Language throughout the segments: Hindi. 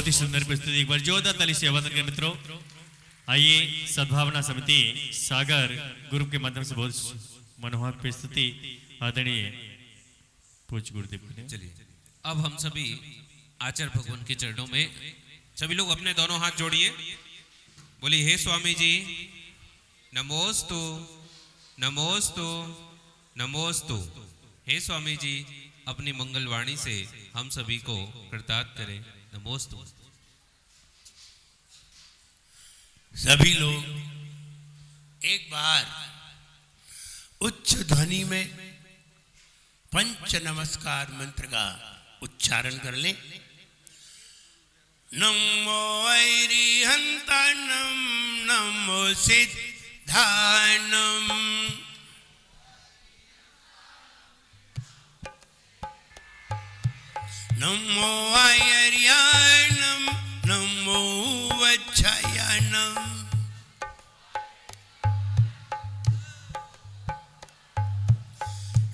बहुत ही सुंदर प्रस्तुति। एक बार जोरदार ताली से वंदन करें मित्रों। आइए सद्भावना समिति सागर ग्रुप के माध्यम से बहुत मनोहर प्रस्तुति आदरणीय पूज्य गुरुदेव ने। चलिए अब हम सभी आचार्य भगवान के चरणों में सभी लोग अपने दोनों हाथ जोड़िए, बोलिए हे स्वामी जी नमोस्तु नमोस्तु नमोस्तु। हे स्वामी जी अपनी मंगलवाणी से हम सभी को कृतार्थ करें, नमोस्तु। सभी लोग एक बार उच्च ध्वनि में पंच नमस्कार मंत्र का उच्चारण कर लें। नमो वैरिहंतानं नमो सिद्धानं नमो आयर्यानं नमो वच्छायानं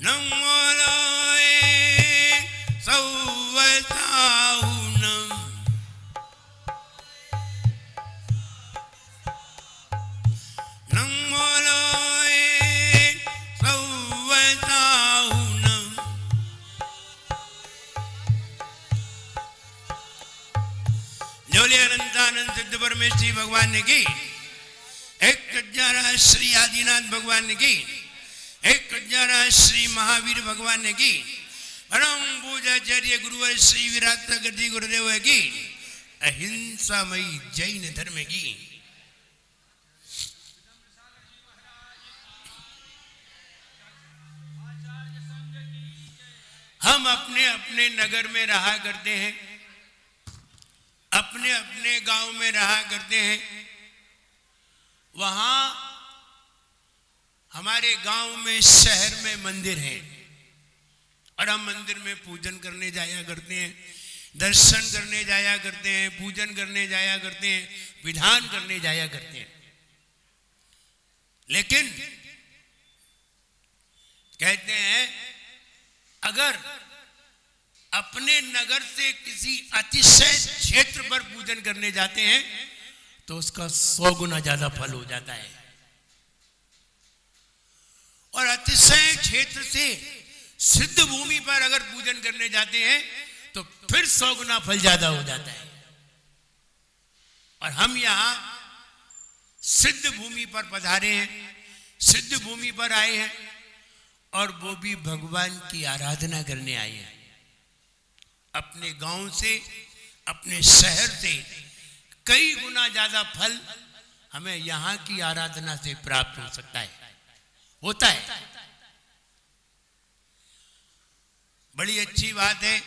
नमो लोए सौवसाहुनं नमो लोए सौवसाहुनं जोले अनंतानंद सिद्ध परमेश्वरी भगवान की, एक कज्जारा श्री आदिनाथ भगवान की, एक कज्जारा श्री महावीर भगवान की, परम पूजाचार्य गुरुवर श्री विराट गति गुरुदेव की, अहिंसामयी जैन धर्म की। हम अपने अपने नगर में रहा करते हैं, अपने अपने गांव में रहा करते हैं। वहां हमारे गांव में शहर में मंदिर है और हम मंदिर में पूजन करने जाया करते हैं, दर्शन करने जाया करते हैं, पूजन करने जाया करते हैं, विधान करने जाया करते हैं। लेकिन कहते हैं अगर अपने नगर से किसी अतिशय क्षेत्र पर पूजन करने जाते हैं तो उसका 100 गुना ज्यादा फल हो जाता है, और अतिशय क्षेत्र से सिद्ध भूमि पर अगर पूजन करने जाते हैं तो फिर 100 गुना फल ज्यादा हो जाता है। और हम यहां सिद्ध भूमि पर पधारे हैं, सिद्ध भूमि पर आए हैं, और वो भी भगवान की आराधना करने आए हैं। अपने गांव से, अपने शहर से कई गुना ज्यादा फल हमें यहां की आराधना से प्राप्त हो सकता है, होता है। बड़ी अच्छी बात है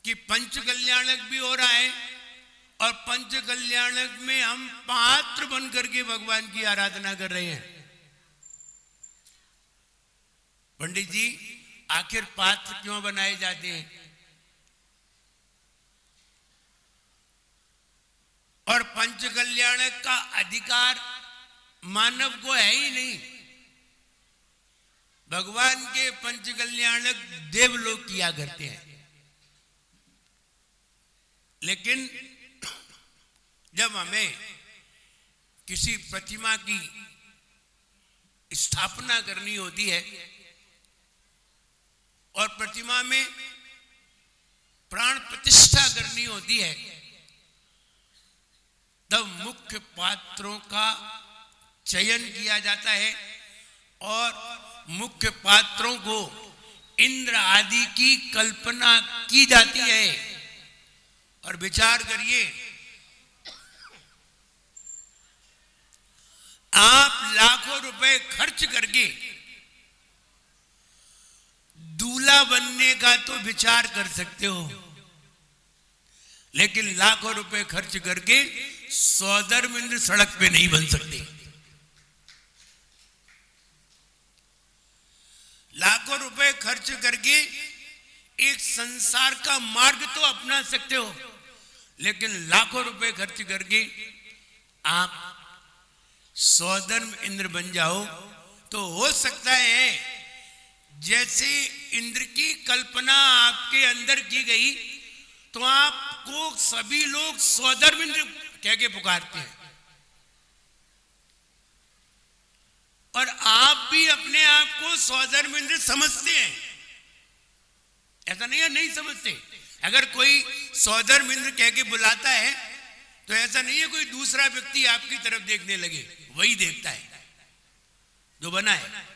कि पंच कल्याणक भी हो रहा है, और पंच कल्याणक में हम पात्र बन करके भगवान की आराधना कर रहे हैं। पंडित जी आखिर पात्र क्यों बनाए जाते हैं? और पंच कल्याणक का अधिकार मानव को है ही नहीं। भगवान के पंच कल्याणक देवलोक किया करते हैं, लेकिन जब हमें किसी प्रतिमा की स्थापना करनी होती है और प्रतिमा में प्राण प्रतिष्ठा करनी होती है, तब मुख्य पात्रों का चयन किया जाता है और मुख्य पात्रों को इंद्र आदि की कल्पना की जाती है। और विचार करिए, आप लाखों रुपए खर्च करके दूल्हा बनने का तो विचार कर सकते हो, लेकिन लाखों रुपए खर्च करके सौधर्मिंद्र सड़क पे नहीं बन सकते। लाखों रुपए खर्च करके एक संसार का मार्ग तो अपना सकते हो, लेकिन लाखों रुपए खर्च करके आप सौधर्म इंद्र बन जाओ तो हो सकता है जैसे इंद्र की कल्पना आपके अंदर की गई तो आपको सभी लोग सौधर्मिंद्र कह के पुकारते हैं, और आप भी अपने आप को सौधर्मिंद्र समझते हैं। ऐसा नहीं है नहीं समझते। अगर कोई सौधर्मिंद्र कह के बुलाता है तो ऐसा नहीं है कोई दूसरा व्यक्ति आपकी तरफ देखने लगे, वही देखता है जो बना है।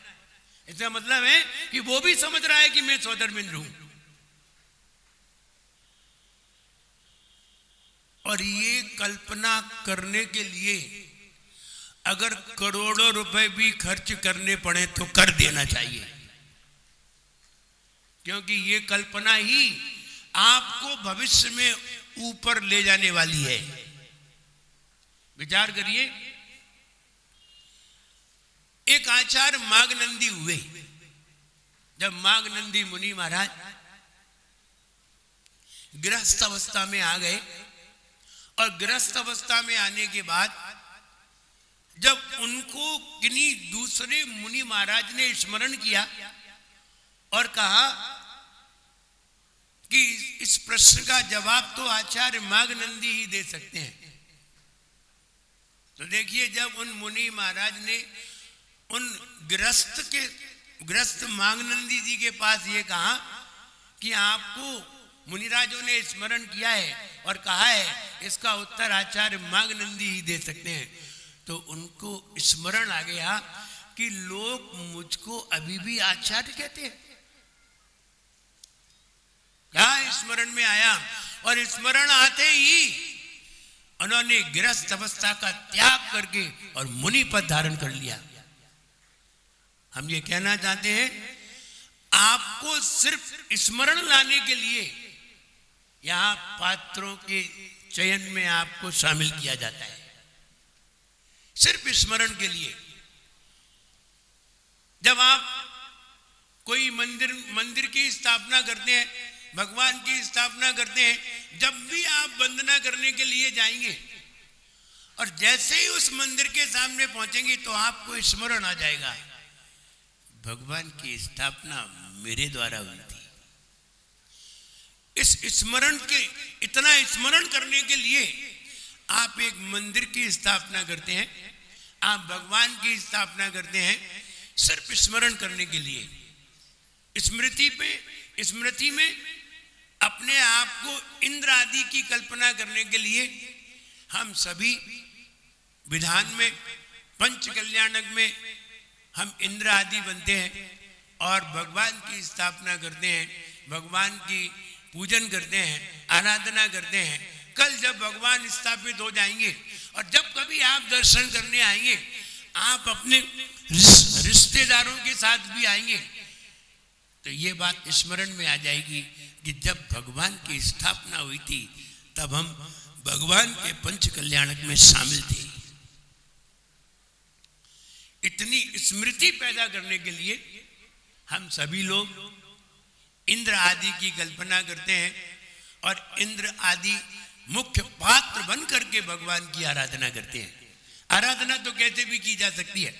इसका मतलब है कि वो भी समझ रहा है कि मैं सौधर्मिंद्र हूं। और ये कल्पना करने के लिए अगर करोड़ों रुपए भी खर्च करने पड़े तो कर देना चाहिए, क्योंकि ये कल्पना ही आपको भविष्य में ऊपर ले जाने वाली है। विचार करिए, एक आचार्य मागनंदी हुए। जब मागनंदी मुनि महाराज गृहस्थ अवस्था में आ गए, और गृहस्थ अवस्था में आने के बाद जब उनको किन्हीं दूसरे मुनि महाराज ने स्मरण किया और कहा कि इस प्रश्न का जवाब तो आचार्य मागनंदी ही दे सकते हैं, तो देखिए जब उन मुनि महाराज ने उन गृहस्थ मागनंदी जी के पास ये कहा कि आपको मुनिराजों ने स्मरण किया है और कहा है इसका उत्तर आचार्य मागनंदी ही दे सकते हैं, तो उनको स्मरण आ गया कि लोग मुझको अभी भी आचार्य कहते हैं। क्या स्मरण में आया, और स्मरण आते ही उन्होंने गृहस्थ अवस्था का त्याग करके और मुनि पद धारण कर लिया। हम ये कहना चाहते हैं, आपको सिर्फ स्मरण लाने के लिए यहां पात्रों के चयन में आपको शामिल किया जाता है, सिर्फ स्मरण के लिए। जब आप कोई मंदिर की स्थापना करते हैं, भगवान की स्थापना करते हैं, जब भी आप वंदना करने के लिए जाएंगे और जैसे ही उस मंदिर के सामने पहुंचेंगे तो आपको स्मरण आ जाएगा, भगवान की स्थापना मेरे द्वारा हुई थी। इस स्मरण के, इतना स्मरण करने के लिए आप एक मंदिर की स्थापना करते हैं, आप भगवान की स्थापना करते हैं, सिर्फ स्मरण करने के लिए। स्मृति में अपने आप को इंद्र आदि की कल्पना करने के लिए हम सभी विधान में, पंच कल्याणक में हम इंद्र आदि बनते हैं और भगवान की स्थापना करते हैं, भगवान की पूजन करते हैं, आराधना करते हैं। कल जब भगवान स्थापित हो जाएंगे और जब कभी आप दर्शन करने आएंगे, आप अपने रिश्तेदारों के साथ भी आएंगे, तो ये बात स्मरण में आ जाएगी कि जब भगवान की स्थापना हुई थी तब हम भगवान के पंच कल्याणक में शामिल थे। इतनी स्मृति पैदा करने के लिए हम सभी लोग इंद्र आदि की कल्पना करते हैं और इंद्र आदि मुख्य पात्र बन करके भगवान की आराधना करते हैं। आराधना तो कैसे भी की जा सकती है,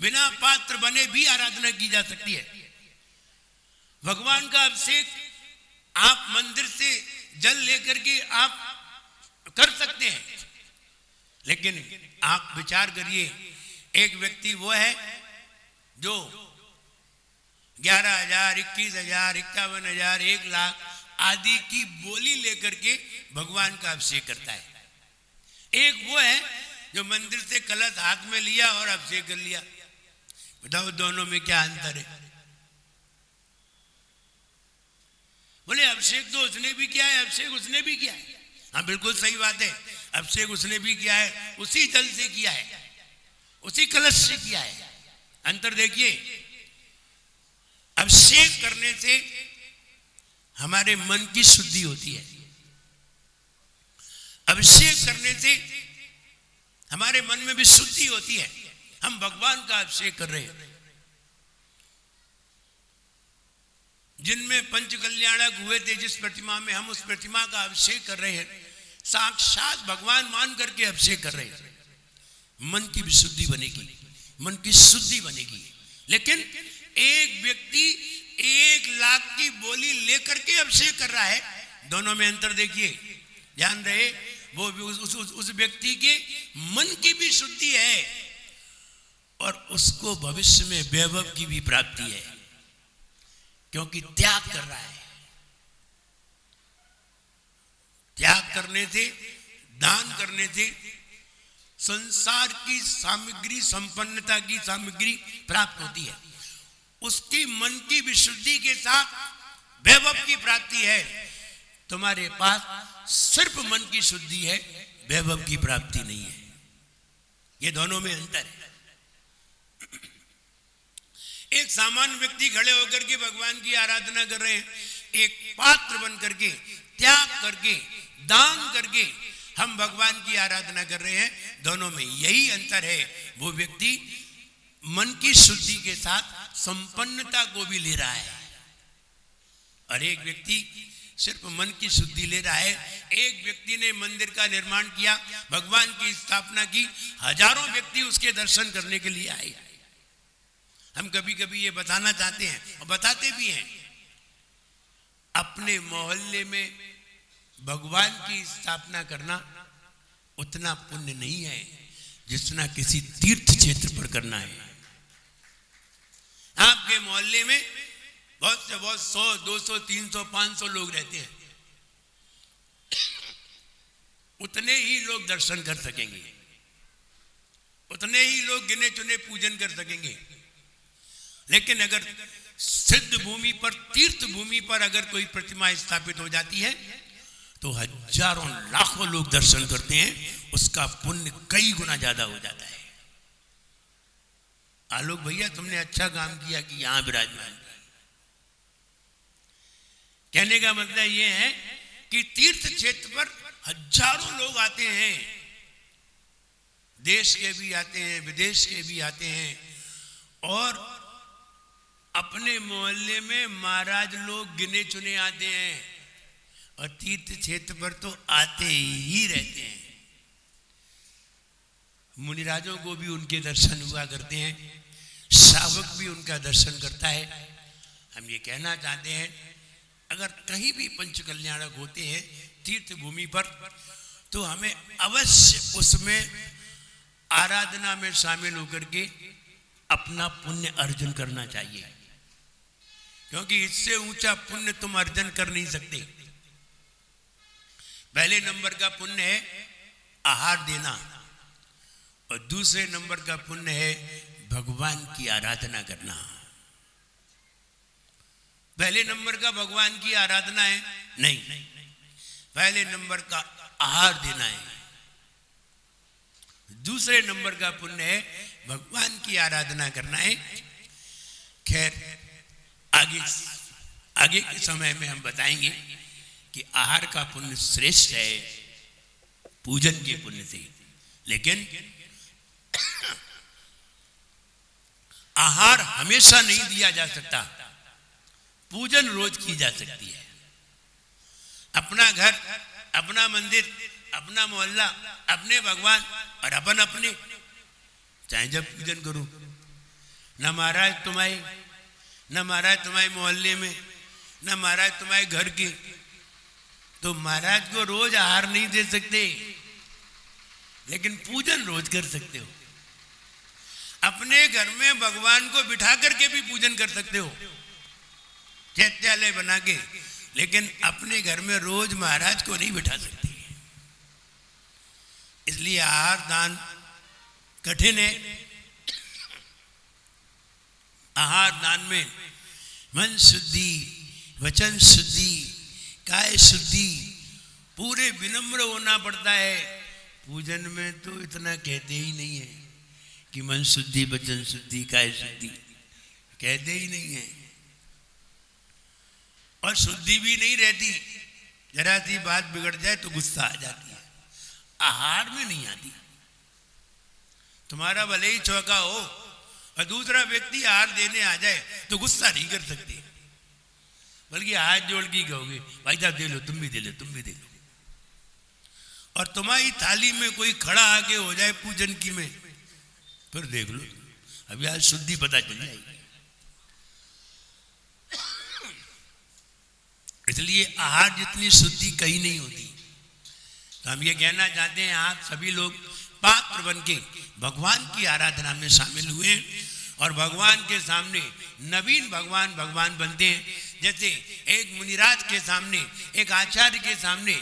बिना पात्र बने भी आराधना की जा सकती है। भगवान का अभिषेक आप मंदिर से जल लेकर के आप कर सकते हैं, लेकिन आप विचार करिए, एक व्यक्ति वो है जो 11,000, 21,000, 51,000, 1,00,000 आदि की बोली लेकर के भगवान का अभिषेक करता है। एक वो है जो मंदिर से कलश हाथ में लिया और अभिषेक कर लिया। बताओ दोनों में क्या अंतर है? बोले अभिषेक तो उसने भी किया है, अभिषेक उसने भी किया है। हाँ बिल्कुल सही बात है, अभिषेक उसने भी किया है, उसी जल से किया है, उसी कलश से किया है। अंतर देखिए, अभिषेक करने से हमारे मन की शुद्धि होती है, अभिषेक करने से हमारे मन में भी शुद्धि होती है। हम भगवान का अभिषेक कर रहे हैं। जिनमें पंच कल्याणक हुए थे, जिस प्रतिमा में हम उस प्रतिमा का अभिषेक कर रहे हैं, साक्षात भगवान मान करके अभिषेक कर रहे हैं। मन की भी शुद्धि बनेगी, मन की शुद्धि बनेगी। लेकिन एक व्यक्ति 1,00,000 की बोली लेकर के अभिषेक कर रहा है, दोनों में अंतर देखिए, ध्यान रहे। वो उस व्यक्ति के मन की भी शुद्धि है और उसको भविष्य में वैभव की भी प्राप्ति है, क्योंकि त्याग कर रहा है। त्याग करने से, दान करने से संसार की सामग्री, संपन्नता की सामग्री प्राप्त होती है। उसकी मन की विशुद्धि के साथ वैभव की प्राप्ति है। तुम्हारे पास सिर्फ मन की शुद्धि है, वैभव की प्राप्ति नहीं है। ये दोनों में अंतर है। एक सामान्य व्यक्ति खड़े होकर के भगवान की आराधना कर रहे हैं, एक पात्र बन करके, त्याग करके, दान करके हम भगवान की आराधना कर रहे हैं। दोनों में यही अंतर है। वो व्यक्ति मन की शुद्धि के साथ संपन्नता को भी ले रहा है, और एक व्यक्ति सिर्फ मन की शुद्धि ले रहा है। एक व्यक्ति ने मंदिर का निर्माण किया, भगवान की स्थापना की, हजारों व्यक्ति उसके दर्शन करने के लिए आए। हम कभी कभी ये बताना चाहते हैं और बताते भी हैं, अपने मोहल्ले में भगवान की स्थापना करना उतना पुण्य नहीं है जितना किसी तीर्थ क्षेत्र पर करना है। आपके मोहल्ले में बहुत से बहुत 100, 200, 300, 500 लोग रहते हैं, उतने ही लोग दर्शन कर सकेंगे, उतने ही लोग गिने चुने पूजन कर सकेंगे। लेकिन अगर सिद्ध भूमि पर, तीर्थ भूमि पर अगर कोई प्रतिमा स्थापित हो जाती है तो हजारों लाखों लोग दर्शन करते हैं, उसका पुण्य कई गुना ज्यादा हो जाता है। आलोक भैया, तुमने अच्छा काम किया कि यहां विराजमान। कहने का मतलब यह है कि तीर्थ क्षेत्र पर हजारों लोग आते हैं, देश के भी आते हैं, विदेश के भी आते हैं, और अपने मोहल्ले में महाराज लोग गिने चुने आते हैं, और तीर्थ क्षेत्र पर तो आते ही रहते हैं। मुनिराजों को भी उनके दर्शन हुआ करते हैं, श्रावक भी उनका दर्शन करता है। हम ये कहना चाहते हैं, अगर कहीं भी पंच कल्याणक होते हैं तीर्थ भूमि पर, तो हमें अवश्य उसमें आराधना में शामिल होकर के अपना पुण्य अर्जन करना चाहिए, क्योंकि इससे ऊंचा पुण्य तुम अर्जन कर नहीं सकते। पहले नंबर का पुण्य है आहार देना, और दूसरे नंबर का पुण्य है भगवान की आराधना करना। पहले नंबर का भगवान की आराधना है नहीं, पहले नंबर का आहार देना है। दूसरे नंबर का पुण्य है भगवान की आराधना करना है। खैर, आगे के समय में हम बताएंगे कि आहार का पुण्य श्रेष्ठ है पूजन के पुण्य से, लेकिन आहार हमेशा नहीं दिया जा सकता, पूजन रोज की जा सकती है। अपना घर, अपना मंदिर, अपना मोहल्ला, अपने भगवान और अपन अपने, चाहे जब पूजन करो। न महाराज तुम्हारे, न महाराज तुम्हारे मोहल्ले में, न महाराज तुम्हारे घर के, तो महाराज को रोज आहार नहीं दे सकते, लेकिन पूजन रोज कर सकते हो। अपने घर में भगवान को बिठा करके भी पूजन कर सकते हो, चैत्यालय बना के, लेकिन अपने घर में रोज महाराज को नहीं बिठा सकते। इसलिए आहार दान कठिन है। आहार दान में मन शुद्धि, वचन शुद्धि, काय शुद्धि, पूरे विनम्र होना पड़ता है। पूजन में तो इतना कहते ही नहीं है कि मन शुद्धि, वचन शुद्धि, काय शुद्धि, कहते ही नहीं है, और शुद्धि भी नहीं रहती। जरा सी बात बिगड़ जाए तो गुस्सा आ जाती है, आहार में नहीं आती। तुम्हारा भले ही चौका हो और दूसरा व्यक्ति आहार देने आ जाए तो गुस्सा नहीं कर सकते, बल्कि हाथ जोड़ के कहोगे भाई साहब दे लो, तुम भी दे लो, तुम भी दे लो। और तुम्हारी थाली में कोई खड़ा आके हो जाए पूजन की में, फिर देख लो, अभी आज शुद्धि पता चल जाएगी। इसलिए आहार जितनी शुद्धि कहीं नहीं होती। तो हम ये कहना चाहते हैं, आप सभी लोग पात्र बन के भगवान की आराधना में शामिल हुए और भगवान के सामने नवीन भगवान भगवान बनते हैं। जैसे एक मुनिराज के सामने, एक आचार्य के सामने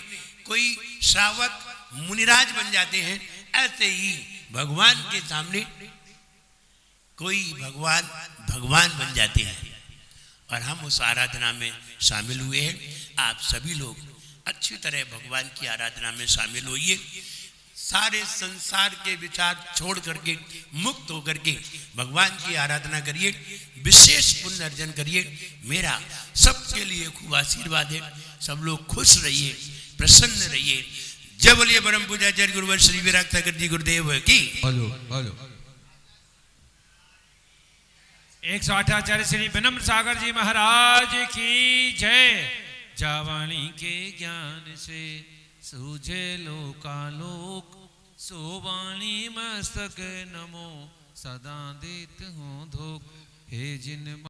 कोई श्रावक मुनिराज बन जाते हैं, ऐसे ही भगवान के सामने कोई भगवान भगवान बन जाते हैं। और हम उस आराधना में शामिल हुए हैं। आप सभी लोग अच्छी तरह भगवान की आराधना में शामिल होइए। सारे संसार के विचार छोड़ करके, मुक्त होकर के भगवान की आराधना करिए, विशेष पुण्य अर्जन करिए। मेरा सबके लिए खूब आशीर्वाद है। सब लोग खुश रहिए, प्रसन्न रहिए। जय बोलिए परम पूज्याचार्य गुरुवर श्री विराट सागर जी गुरुदेव की। हेलो हेलो 108 आचार्य श्री विनम्र सागर जी महाराज की जय। जावाणी के ज्ञान से सूझे लोकालोक, सोवाणी मस्तक नमो सदा देत हूँ धोख। हे जिन